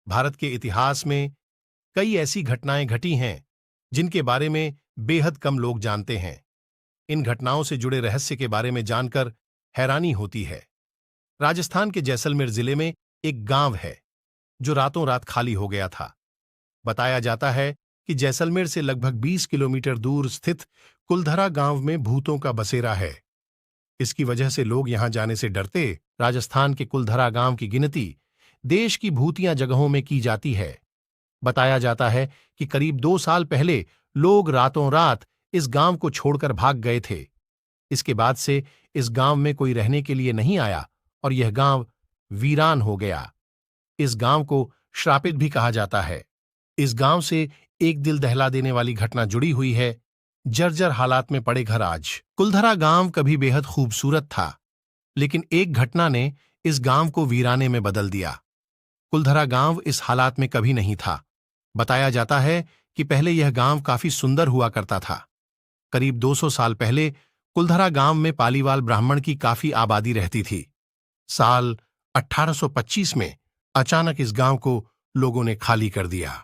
भारत के इतिहास में कई ऐसी घटनाएं घटी हैं जिनके बारे में बेहद कम लोग जानते हैं। इन घटनाओं से जुड़े रहस्य के बारे में जानकर हैरानी होती है। राजस्थान के जैसलमेर जिले में एक गांव है जो रातों रात खाली हो गया था। बताया जाता है कि जैसलमेर से लगभग 20 किलोमीटर दूर स्थित कुलधरा गांव में भूतों का बसेरा है। इसकी वजह से लोग यहां जाने से डरते। राजस्थान के कुलधरा गांव की गिनती देश की भूतिया जगहों में की जाती है। बताया जाता है कि करीब 2 साल पहले लोग रातों रात इस गांव को छोड़कर भाग गए थे। इसके बाद से इस गांव में कोई रहने के लिए नहीं आया और यह गांव वीरान हो गया। इस गांव को श्रापित भी कहा जाता है। इस गांव से एक दिल दहला देने वाली घटना जुड़ी हुई है। जर्जर हालात में पड़े घर। आज कुलधरा गांव कभी बेहद खूबसूरत था, लेकिन एक घटना ने इस गांव को वीराने में बदल दिया। कुलधरा गांव इस हालात में कभी नहीं था। बताया जाता है कि पहले यह गांव काफी सुंदर हुआ करता था। करीब 200 साल पहले कुलधरा गांव में पालीवाल ब्राह्मण की काफी आबादी रहती थी। साल 1825 में अचानक इस गांव को लोगों ने खाली कर दिया।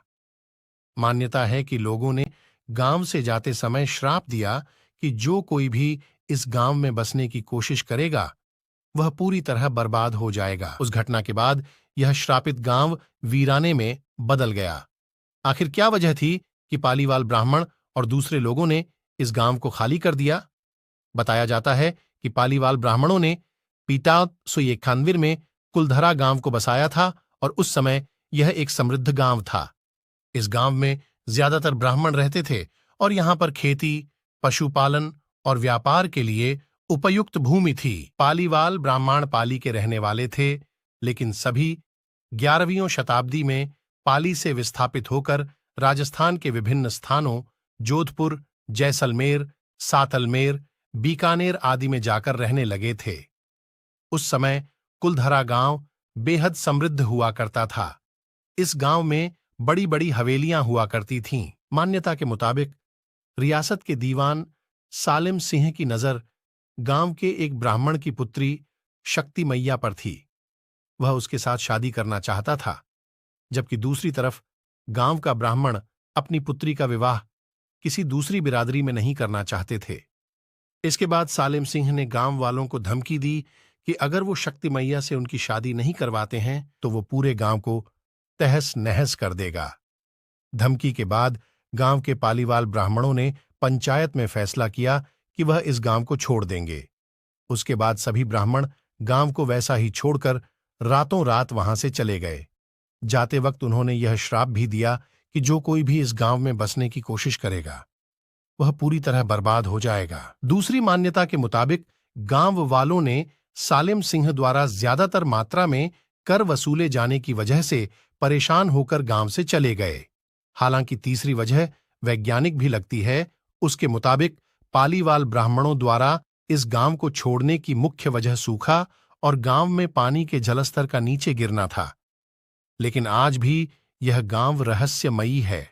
मान्यता है कि लोगों ने गांव से जाते समय श्राप दिया कि जो कोई भी इस गांव में बसने की कोशिश करेगा वह पूरी तरह बर्बाद हो जाएगा। उस घटना के बाद यह श्रापित गांव वीराने में बदल गया। आखिर क्या वजह थी कि पालीवाल ब्राह्मण और दूसरे लोगों ने इस गांव को खाली कर दिया? बताया जाता है कि पालीवाल ब्राह्मणों ने 1891 में कुलधरा गांव को बसाया था और उस समय यह एक समृद्ध गांव था। इस गांव में ज्यादातर ब्राह्मण रहते थे और यहां पर खेती, पशुपालन और व्यापार के लिए उपयुक्त भूमि थी। पालीवाल ब्राह्मण पाली के रहने वाले थे, लेकिन सभी 11वीं शताब्दी में पाली से विस्थापित होकर राजस्थान के विभिन्न स्थानों जोधपुर, जैसलमेर, सातलमेर, बीकानेर आदि में जाकर रहने लगे थे। उस समय कुलधरा गांव बेहद समृद्ध हुआ करता था। इस गांव में बड़ी बड़ी हवेलियां हुआ करती थीं। मान्यता के मुताबिक रियासत के दीवान सालिम सिंह की नजर गांव के एक ब्राह्मण की पुत्री शक्ति मैया पर थी। वह उसके साथ शादी करना चाहता था, जबकि दूसरी तरफ गांव का ब्राह्मण अपनी पुत्री का विवाह किसी दूसरी बिरादरी में नहीं करना चाहते थे। इसके बाद सालिम सिंह ने गांव वालों को धमकी दी कि अगर वो शक्ति मैया से उनकी शादी नहीं करवाते हैं तो वो पूरे गांव को तहस नहस कर देगा। धमकी के बाद गांव के पालीवाल ब्राह्मणों ने पंचायत में फैसला किया कि वह इस गांव को छोड़ देंगे। उसके बाद सभी ब्राह्मण गांव को वैसा ही छोड़कर रातों रात वहां से चले गए। जाते वक्त उन्होंने यह श्राप भी दिया कि जो कोई भी इस गांव में बसने की कोशिश करेगा वह पूरी तरह बर्बाद हो जाएगा। दूसरी मान्यता के मुताबिक गांव वालों ने सालिम सिंह द्वारा ज्यादातर मात्रा में कर वसूले जाने की वजह से परेशान होकर गांव से चले गए। हालांकि तीसरी वजह वैज्ञानिक भी लगती है। उसके मुताबिक पालीवाल ब्राह्मणों द्वारा इस गांव को छोड़ने की मुख्य वजह सूखा और गांव में पानी के जलस्तर का नीचे गिरना था। लेकिन आज भी यह गांव रहस्यमयी है।